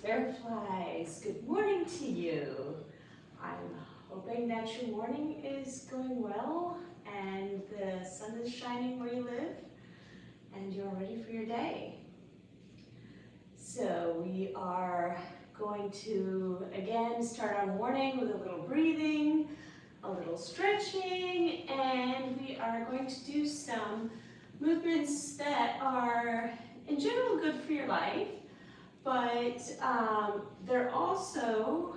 Fireflies, good morning to you. I'm hoping that your morning is going well and the sun is shining where you live and you're ready for your day. So we are going to again start our morning with a little breathing, a little stretching, and we are going to do some movements that are in general good for your life, but they're also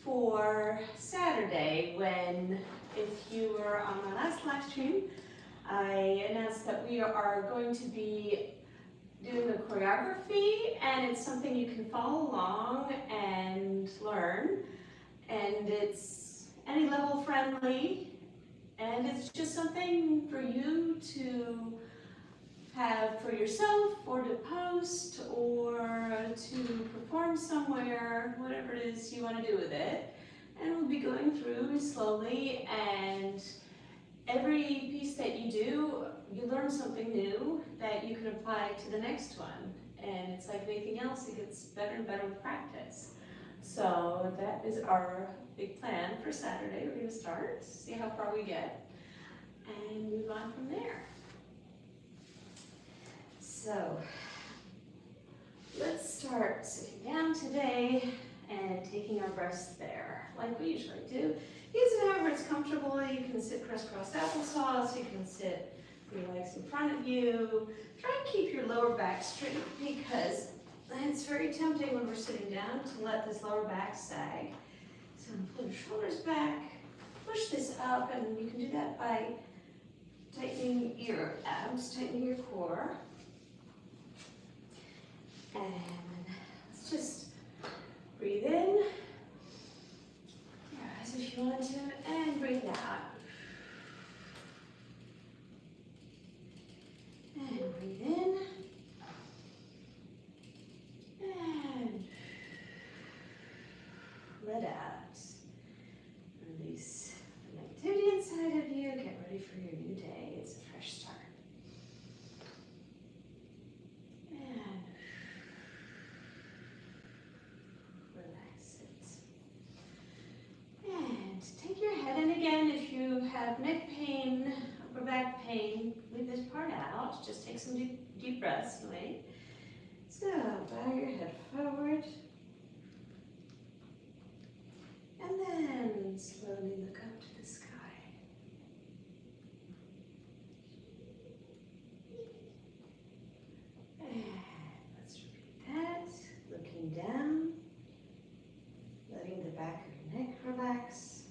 for Saturday when, if you were on my last live stream, I announced that we are going to be doing a choreography, and it's something you can follow along and learn, and it's any level friendly, and it's just something for you to have for yourself or to post or to perform somewhere, whatever it is you want to do with it. And we'll be going through slowly, and every piece that you do, you learn something new that you can apply to the next one. And it's like anything else, it gets better and better with practice. So that is our big plan for Saturday. We're going to start, see how far we get, and move on from there. So let's start sitting down today and taking our breaths there, like we usually do. Use it however it's comfortable. You can sit crisscross applesauce. You can sit with your legs in front of you. Try and keep your lower back straight, because it's very tempting when we're sitting down to let this lower back sag. So pull your shoulders back, push this up, and you can do that by tightening your abs, tightening your core. And let's just breathe in, as if you want to, and breathe out. And breathe in, and let out. Release the negativity inside of you. Get ready for your new day. It's a fresh start. And relax it. And take your head in again. If you have neck pain, upper back pain, leave this part out. Just take some deep breaths. Wait. So bow your head forward. And then slowly look up to the sky. And let's repeat that. Looking down, letting the back of your neck relax.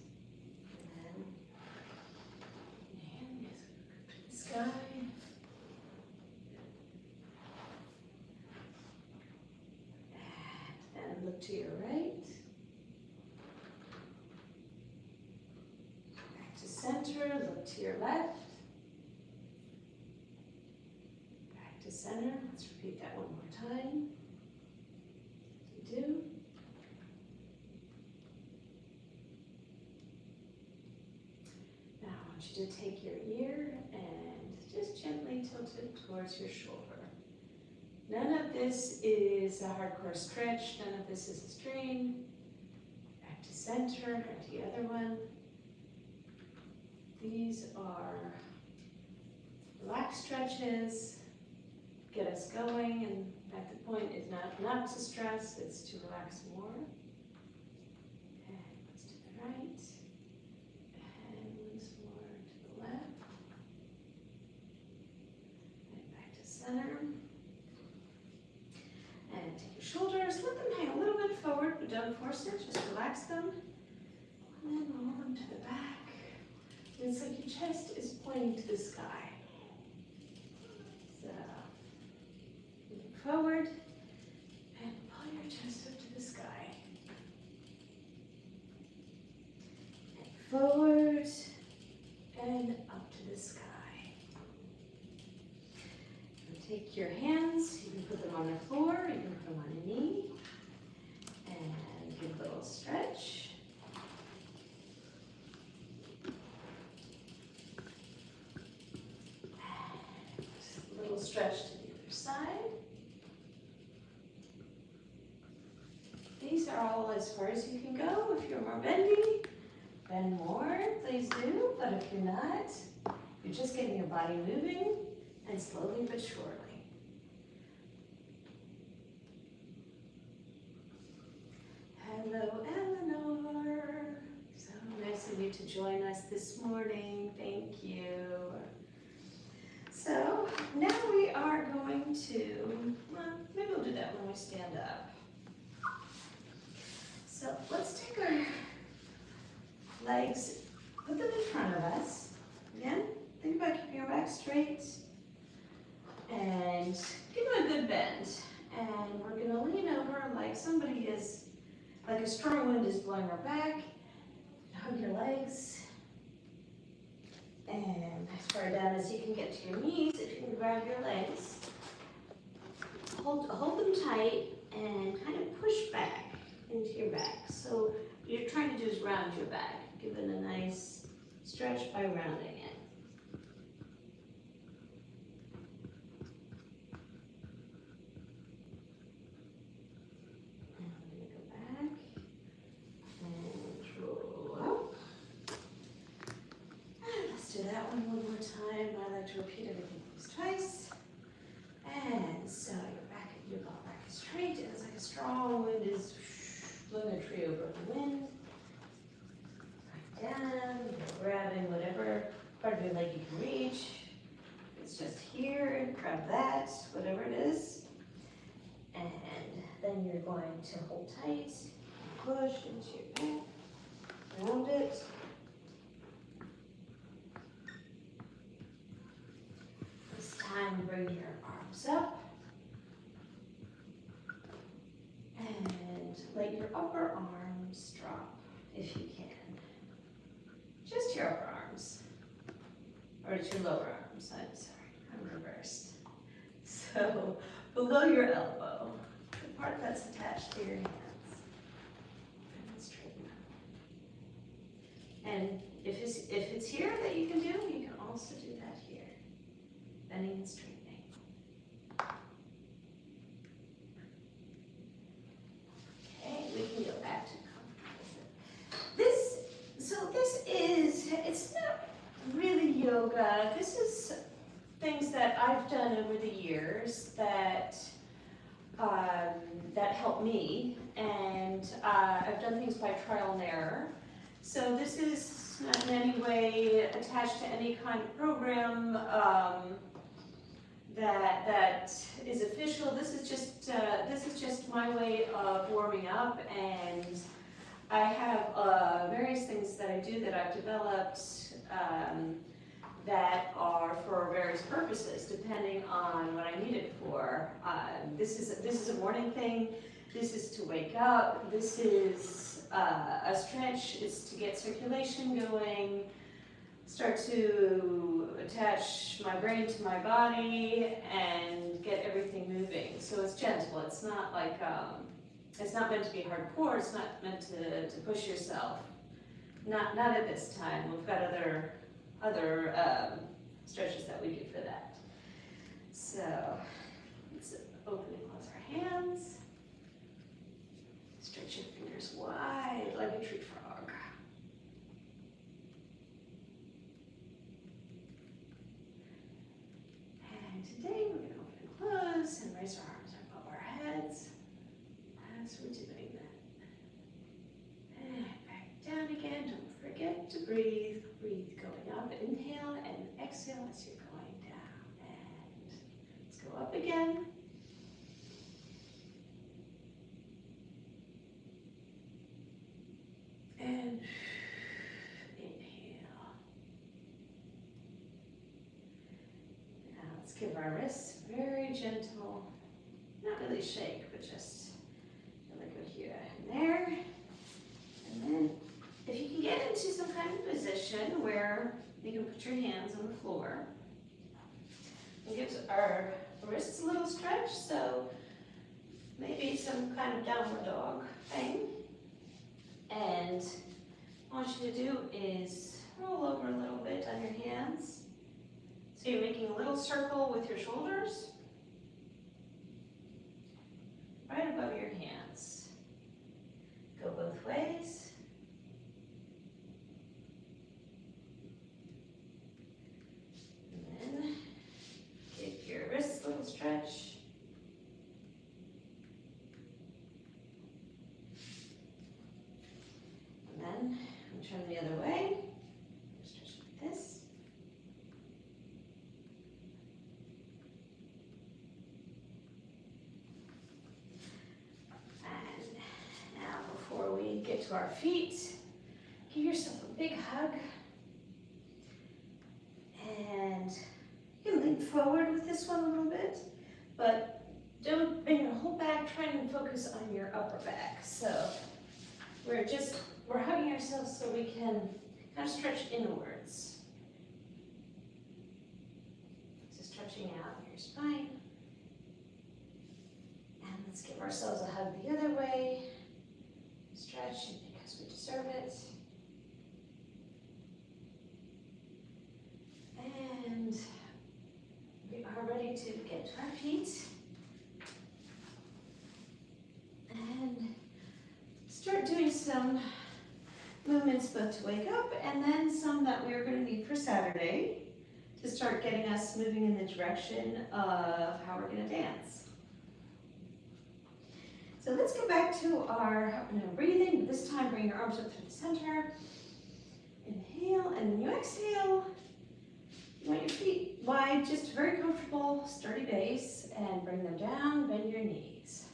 And then as we look up to the sky. And then look to your right. Center, look to your left, back to center. Let's repeat that one more time. You do. Now I want you to take your ear and just gently tilt it towards your shoulder. None of this is a hardcore stretch, none of this is a strain. Back to center, back to the other one. These are relaxed stretches, get us going, and at the point is not to stress, it's to relax more. And let's to the right, and once more to the left, and back to center. And take your shoulders, let them hang a little bit forward, but don't force it, just relax them. And then roll them to the back. It's like your chest is pointing to the sky. So, look forward and pull your chest up to the sky. And forward and up to the sky. And take your hands, you can put them on the floor, you can put them on a knee, and give a little stretch. Stretch to the other side. these are all as far as you can go. If you're more bendy, bend more, please do. But if you're not, you're just getting your body moving, and slowly but surely. Hello, Eleanor. So nice of you to join us this morning. Thank you. So now we are going to, well, maybe we'll do that when we stand up. So let's take our legs, put them in front of us. Again, think about keeping your back straight and give them a good bend. And we're gonna lean over like somebody is, like a strong wind is blowing our back. Hug your legs. And as far down as you can get to your knees, if you can grab your legs. Hold them tight and kind of push back into your back. So what you're trying to do is round your back. Give it a nice stretch by rounding it. And I'm going to go back and roll up. And let's do that one more time. I like to repeat everything twice. And so your back is straight. It's like a strong wind is blowing a tree over the wind. Right down, you're grabbing whatever part of your leg you can reach. It's just here, grab that, whatever it is. And then you're going to hold tight, push into your back, round it. This time, bring your arms up. And let your upper arms drop if you can. Just your upper arms. Or it's your lower arms, I'm sorry, I'm reversed. So below your elbow, the part that's attached to your hands. And straighten up. And if it's here that you can do, you can also do that here. Bending and straightening. We can go back to it's not really yoga. This is things that I've done over the years that help me, and I've done things by trial and error. So this is not in any way attached to any kind of program that is official. This is just my way of warming up, and I have various things that I do that I've developed that are for various purposes, depending on what I need it for. This is a morning thing. This is to wake up. This is a stretch. It's to get circulation going. Start to attach my brain to my body and get everything moving. So it's gentle. It's not like it's not meant to be hardcore. It's not meant to push yourself. Not at this time. We've got other stretches that we do for that. So let's open and close our hands. Stretch your fingers wide like a tree frog. And today we're going to open and close and raise our arms above our heads as we're doing that. And back down again. Don't forget to breathe. Breathe going up. Inhale and exhale as you're going down. And let's go up again. And inhale. Now let's give our wrists very gentle, not really shake, but just really go here and there. And then if you can get into some kind of position where you can put your hands on the floor, it gives our wrists a little stretch, so maybe some kind of downward dog thing. And what I want you to do is roll over a little bit on your hands. So you're making a little circle with your shoulders right above your hands. turn the other way. Stretch like this. And now before we get to our feet, give yourself a big hug. And you can lean forward with this one a little bit, but don't bring your whole back, try and focus on your upper back. So we're hugging ourselves so we can kind of stretch inwards. So stretching out your spine. And let's give ourselves a hug the other way. Stretch because we deserve it. And we are ready to get to our feet. And start doing some movements both to wake up and then some that we're going to need for Saturday to start getting us moving in the direction of how we're going to dance. So let's go back to our breathing. This time bring your arms up through the center. Inhale, and when you exhale, you want your feet wide, just very comfortable, sturdy base, and bring them down, bend your knees.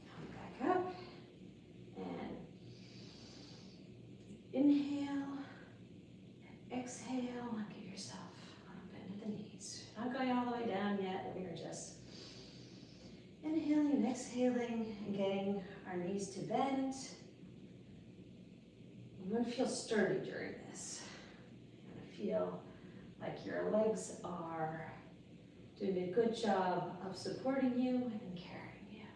Come back up, and inhale, and exhale, and give yourself a bend of the knees. Not going all the way down yet, we are just inhaling and exhaling, and getting our knees to bend. You want to feel sturdy during this. You want to feel like your legs are doing a good job of supporting you and carrying you.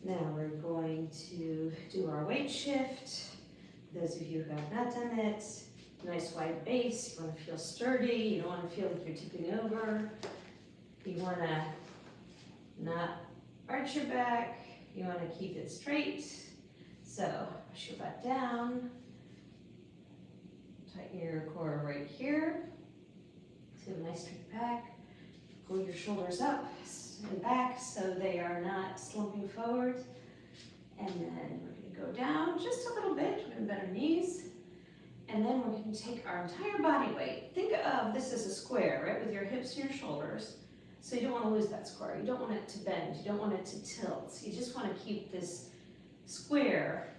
Now we're going to do our weight shift. Those of you who have not done it, nice wide base. You want to feel sturdy. You don't want to feel like you're tipping over. You want to not arch your back. You want to keep it straight. So push your butt down. Tighten your core right here. So you have a nice straight back. Pull your shoulders up and back so they are not slumping forward. And then we're going to go down just a little bit. We're going to bend our knees. And then we're going to take our entire body weight. Think of this as a square, right, with your hips and your shoulders. So you don't want to lose that square. You don't want it to bend. You don't want it to tilt. You just want to keep this square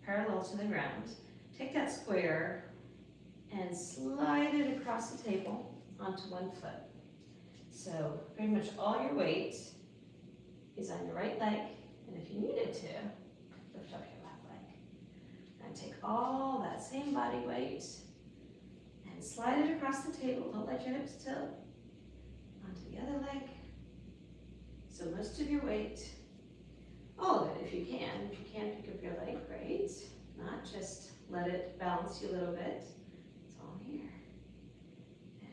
parallel to the ground. Take that square and slide it across the table onto one foot. So pretty much all your weight is on your right leg. And if you needed to, lift up your left leg. And take all that same body weight and slide it across the table. Don't let your hips tilt. Onto the other leg. So most of your weight, all of it if you can. If you can't pick up your leg, great. Not just let it balance you a little bit. It's all here.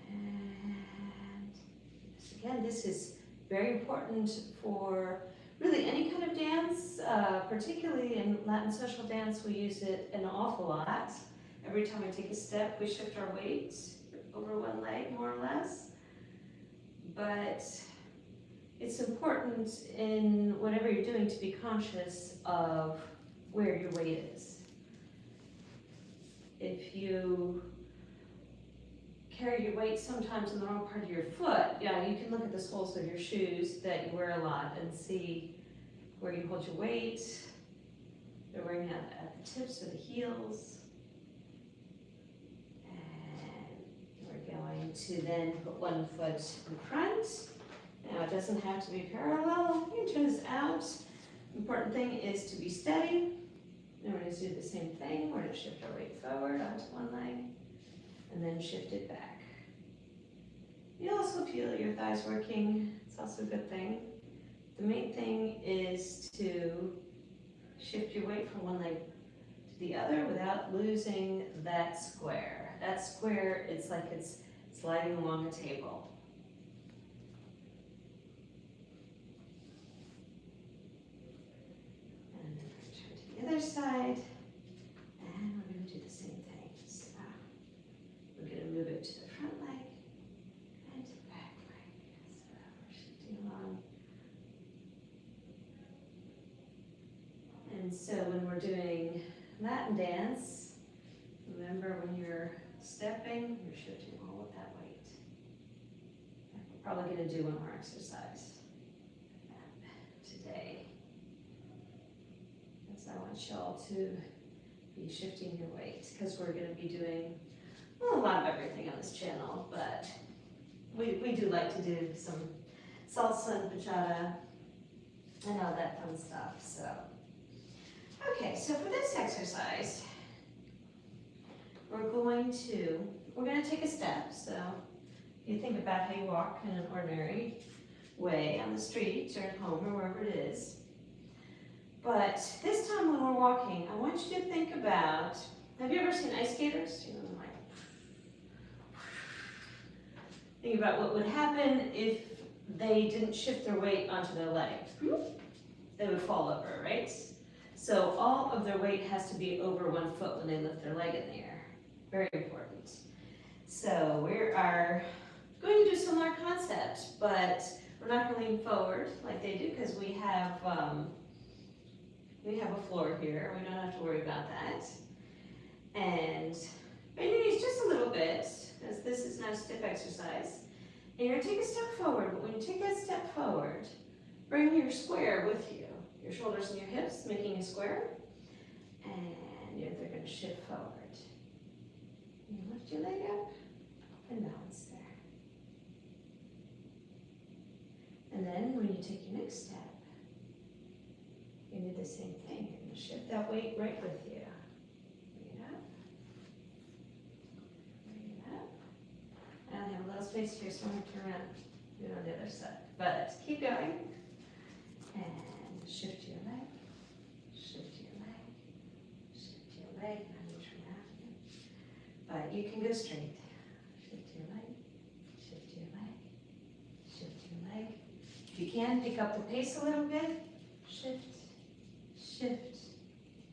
And again, this is very important for really any kind of dance, particularly in Latin social dance. We use it an awful lot. Every time we take a step, we shift our weight over one leg, more or less. But it's important in whatever you're doing to be conscious of where your weight is. If you carry your weight sometimes in the wrong part of your foot, you can look at the soles of your shoes that you wear a lot and see where you hold your weight. They're wearing at the tips or the heels. We're going to then put one foot in front. Now it doesn't have to be parallel. You can turn this out. Important thing is to be steady. And we're going to do the same thing. We're going to shift our weight forward onto one leg and then shift it back. You also feel your thighs working. It's also a good thing. The main thing is to shift your weight from one leg to the other without losing that square. That square, it's like it's sliding along a table. And then return to the other side. And we're going to do the same thing. So we're going to move it to the front leg and to the back leg. stepping, you're shifting all of that weight. We're probably going to do one more exercise today. Because I want y'all to be shifting your weight, because we're going to be doing a lot of everything on this channel, but we do like to do some salsa and bachata and all that fun stuff. So, okay, so for this exercise, we're going to take a step. So you think about how you walk in an ordinary way on the street or at home or wherever it is. But this time when we're walking, I want you to think about, have you ever seen ice skaters? You know, like, think about what would happen if they didn't shift their weight onto their leg. They would fall over, right? So all of their weight has to be over 1 foot when they lift their leg in the air. Very important. So we are going to do similar concepts, but we're not going to lean forward like they do because we have a floor here. We don't have to worry about that. And bend your knees just a little bit, because this is not a stiff exercise. And you're going to take a step forward, but when you take that step forward, bring your square with you. Your shoulders and your hips, making a square. And they're going to shift forward. You lift your leg up and balance there. And then when you take your next step, you do the same thing. You're going to shift that weight right with you. Bring it up. Bring it up. I only have a little space here, so I'm going to turn around. Do it on the other side. But keep going. And shift your leg. Shift your leg. Shift your leg. I'm going to turn around again. But you can go straight. Shift your leg. Shift your leg. Shift your leg. If you can, pick up the pace a little bit. Shift. Shift,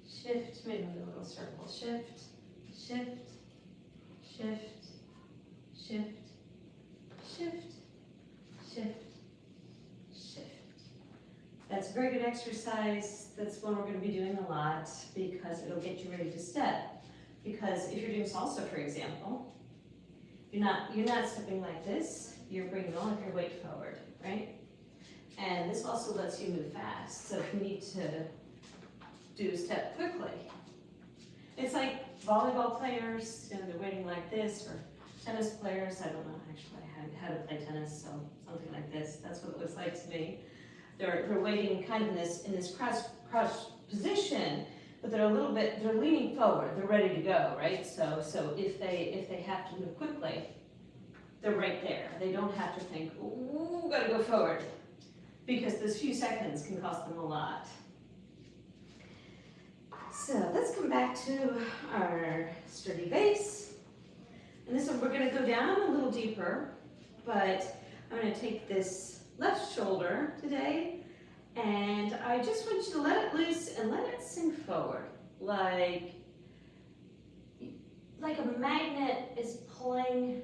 shift, maybe a little circle, shift, shift, shift, shift, shift, shift, shift. That's a very good exercise. That's one we're going to be doing a lot because it'll get you ready to step. Because if you're doing salsa, for example, you're not stepping like this. You're bringing all of your weight forward, right? And this also lets you move fast. So if you need to do a step quickly. It's like volleyball players, you know, they're waiting like this, or tennis players, I don't know actually how to play tennis, so something like this, that's what it looks like to me. They're waiting kind of in this crouch position, but they're leaning forward, they're ready to go, right? So if they have to move quickly, they're right there. They don't have to think, ooh, gotta go forward, because those few seconds can cost them a lot. So let's come back to our sturdy base. And this one we're going to go down a little deeper, but I'm going to take this left shoulder today, and I just want you to let it loose and let it sink forward, like a magnet is pulling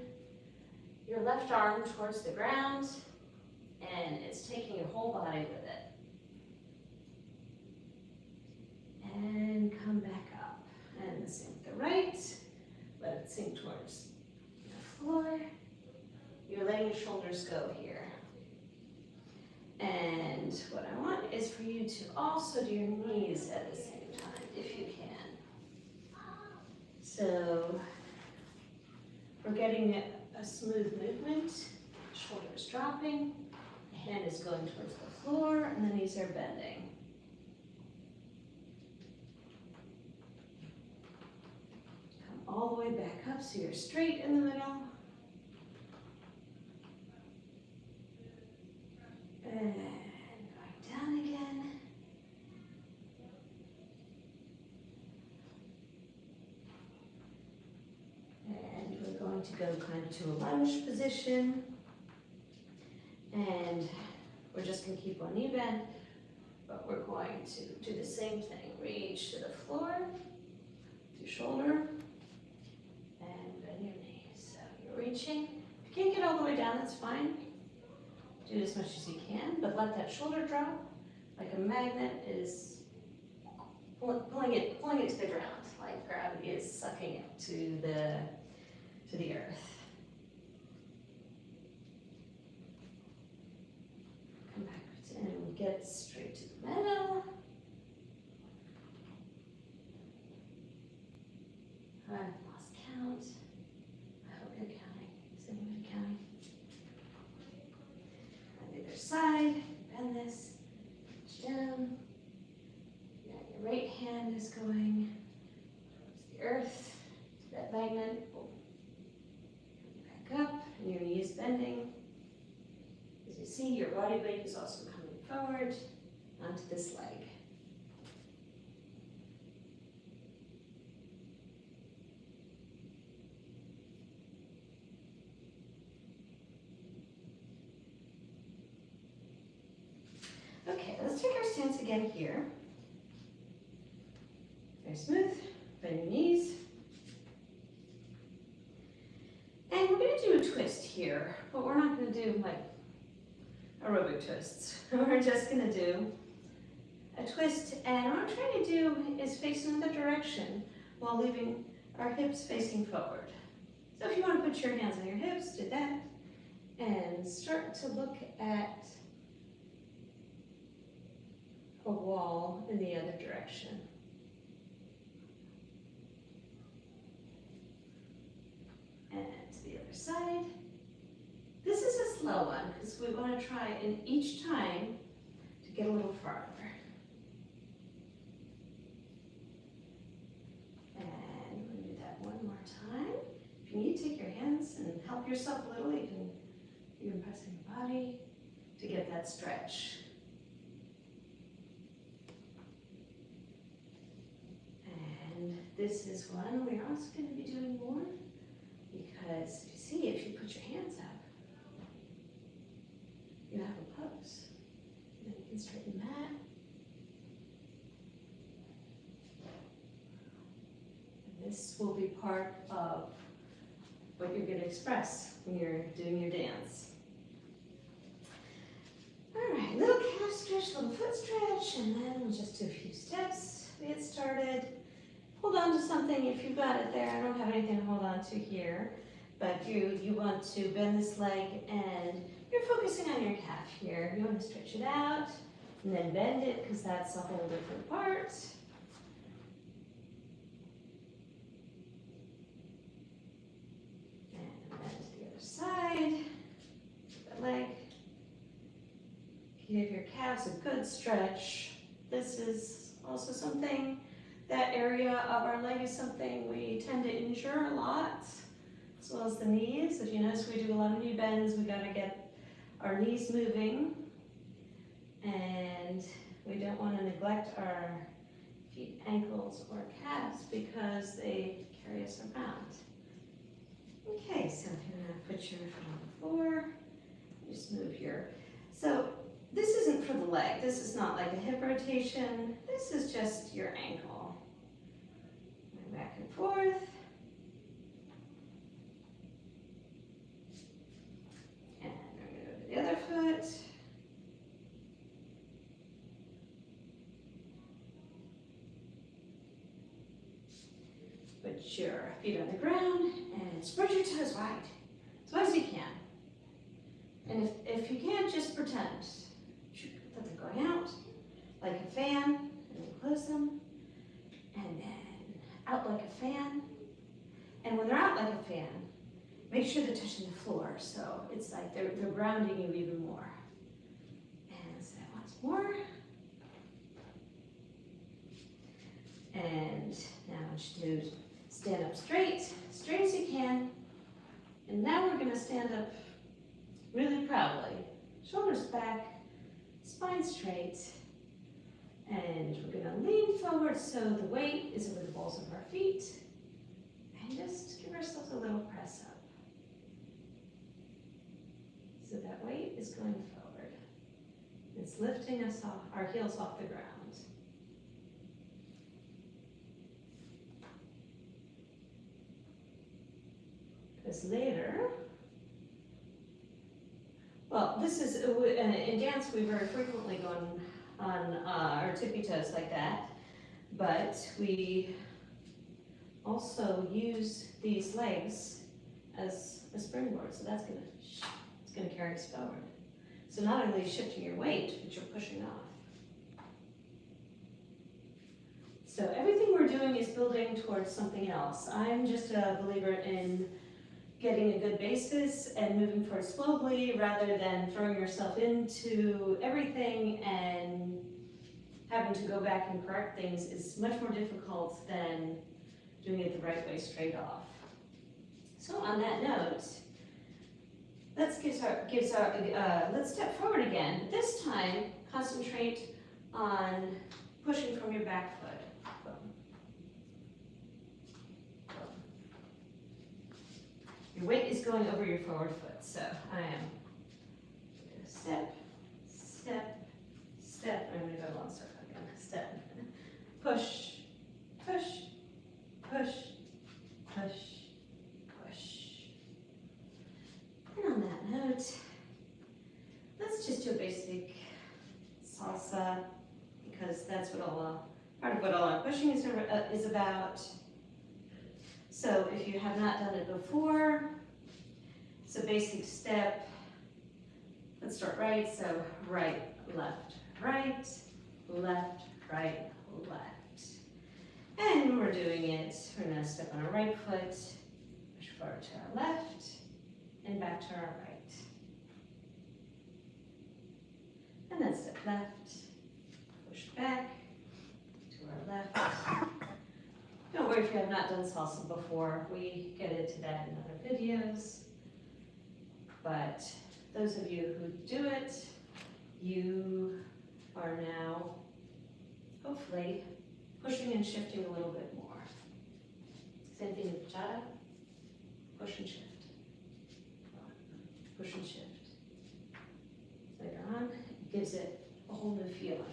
your left arm towards the ground, and it's taking your whole body with it. And come back up. And the same with the right. Let it sink towards the floor. You're letting your shoulders go here. And what I want is for you to also do your knees at the same time, if you can. So we're getting a smooth movement. Shoulders dropping. The hand is going towards the floor, and the knees are bending. All the way back up so you're straight in the middle. And going down again. And we're going to go kind of to a lunge position. And we're just going to keep one knee bent, but we're going to do the same thing. Reach to the floor, with your shoulder. Reaching. If you can't get all the way down, that's fine. Do it as much as you can, but let that shoulder drop like a magnet is pulling it to the ground, like gravity is sucking it to get straight to the middle. I've lost count. I hope you're counting. Is anybody counting? On the other side, bend this, push down. Now your right hand is going towards the earth, to that magnet. Back up, and your knee is bending. As you see, your body weight is also coming forward onto this leg. Okay, let's take our stance again here. Very smooth, bend your knees. And we're going to do a twist here, but we're not going to do like aerobic twists. We're just going to do a twist, and what I'm trying to do is face another direction while leaving our hips facing forward. So if you want to put your hands on your hips, do that, and start to look at a wall in the other direction. And to the other side. This is a slow one because we want to try in each time to get a little farther. And we're going to do that one more time. If you need to take your hands and help yourself a little, you can even press in your body to get that stretch. And this is one we're also going to be doing more because you see, if you put your hands up, you have a pose. And then you can straighten that. And this will be part of what you're going to express when you're doing your dance. All right, little calf stretch, little foot stretch, and then we'll just do a few steps to get started. Hold on to something if you've got it there. I don't have anything to hold on to here, but you want to bend this leg and you're focusing on your calf here. You want to stretch it out and then bend it because that's a whole different part. And then to the other side, that leg. Give your calves a good stretch. This is also something, that area of our leg is something we tend to injure a lot, as well as the knees. If you notice, we do a lot of knee bends. We got to get our knees moving, and we don't want to neglect our feet, ankles, or calves because they carry us around. Okay, so if you're going to put your foot on the floor, just move your. So this isn't for the leg. This is not like a hip rotation. This is just your ankle. Back and forth. And we're going to go to the other foot. Put your feet on the ground and spread your toes wide, as wide as you can. And if you can't, just pretend that they're going out like a fan, and then close them, and then out like a fan. And when they're out like a fan, make sure they're touching the floor, so it's like they're grounding you even more. And so once more. And now I want you to stand up straight as you can. And now we're going to stand up really proudly. Shoulders back, spine straight. And we're going to lean forward so the weight is over the balls of our feet. And just give ourselves a little press up. So that weight is going forward. It's lifting us off, our heels off the ground. Because later, well, this is, in dance we very frequently go on our tippy toes like that, but we also use these legs as a springboard, so it's gonna carry us forward. So not only are you shifting your weight, but you're pushing off. So everything we're doing is building towards something else. I'm just a believer in getting a good basis and moving forward slowly rather than throwing yourself into everything and having to go back and correct things is much more difficult than doing it the right way straight off. So on that note, let's step forward again. This time, concentrate on pushing from your back foot. Boom. Boom. Your weight is going over your forward foot, so I am step, step, step. I'm going to go long circle again. Step, push, push, push, push, push. And on that note, let's just do a basic salsa, because that's what part of what all our pushing is about. So if you have not done it before, it's a basic step. Let's start right, so right, left, right, left, right, left. And when we're doing it, we're going to step on our right foot, push forward to our left, and back to our right. And then step left, push back to our left. Don't worry if you have not done salsa before, we get into that in other videos. But those of you who do it, you are now hopefully pushing and shifting a little bit more. Same thing with bachata, push and shift. Push and shift. Later on, it gives it a whole new feeling.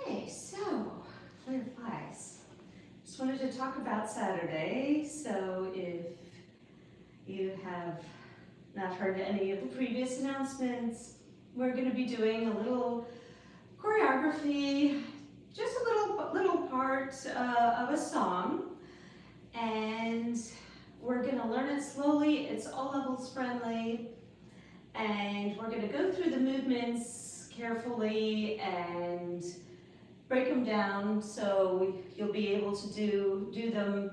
Okay, so Flair flies. Just wanted to talk about Saturday. So if you have not heard any of the previous announcements, we're going to be doing a little choreography, just a little part of a song, and we're going to learn it slowly. It's all levels friendly, and we're going to go through the movements carefully and break them down so you'll be able to do them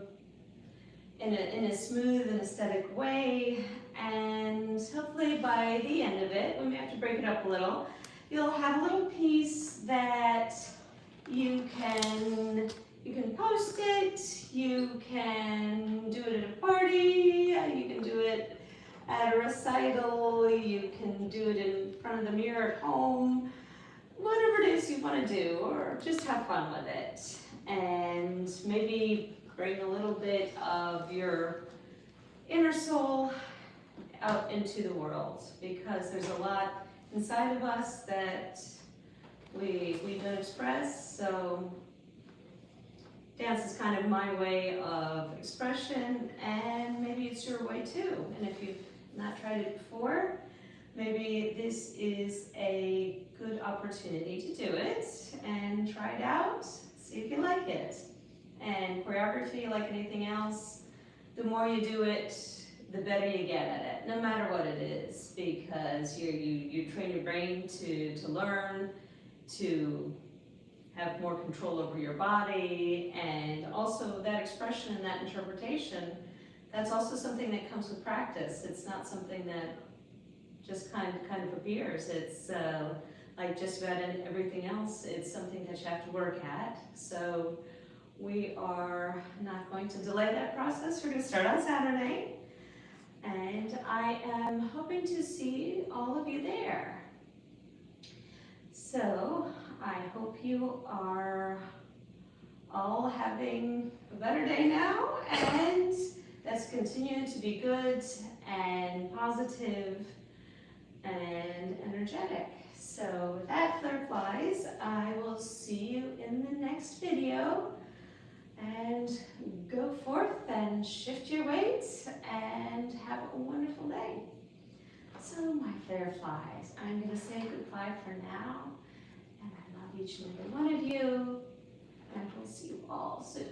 in a smooth and aesthetic way, and hopefully by the end of it, we may have to break it up a little, you'll have a little piece that you can post it, you can do it at a party, you can do it at a recital, you can do it in front of the mirror at home, whatever it is you want to do, or just have fun with it. And maybe bring a little bit of your inner soul out into the world, because there's a lot inside of us that we don't express. So dance is kind of my way of expression, and maybe it's your way too. And if you've not tried it before, maybe this is a good opportunity to do it and try it out, see if you like it. And choreography, like anything else, the more you do it, the better you get at it, no matter what it is, because you train your brain to learn, to have more control over your body, and also that expression and that interpretation, that's also something that comes with practice. It's not something that just kind of appears. It's like just about everything else, it's something that you have to work at. So we are not going to delay that process. We're going to start on Saturday, and I am hoping to see all of you there. So I hope you are all having a better day now, and that's continuing to be good and positive and energetic. So with that, Flair flies. I will see you in the next video, and go forth and shift your weights and have a wonderful day. So my Flair flies, I'm going to say goodbye for now, and I love each and every one of you, and we'll see you all soon.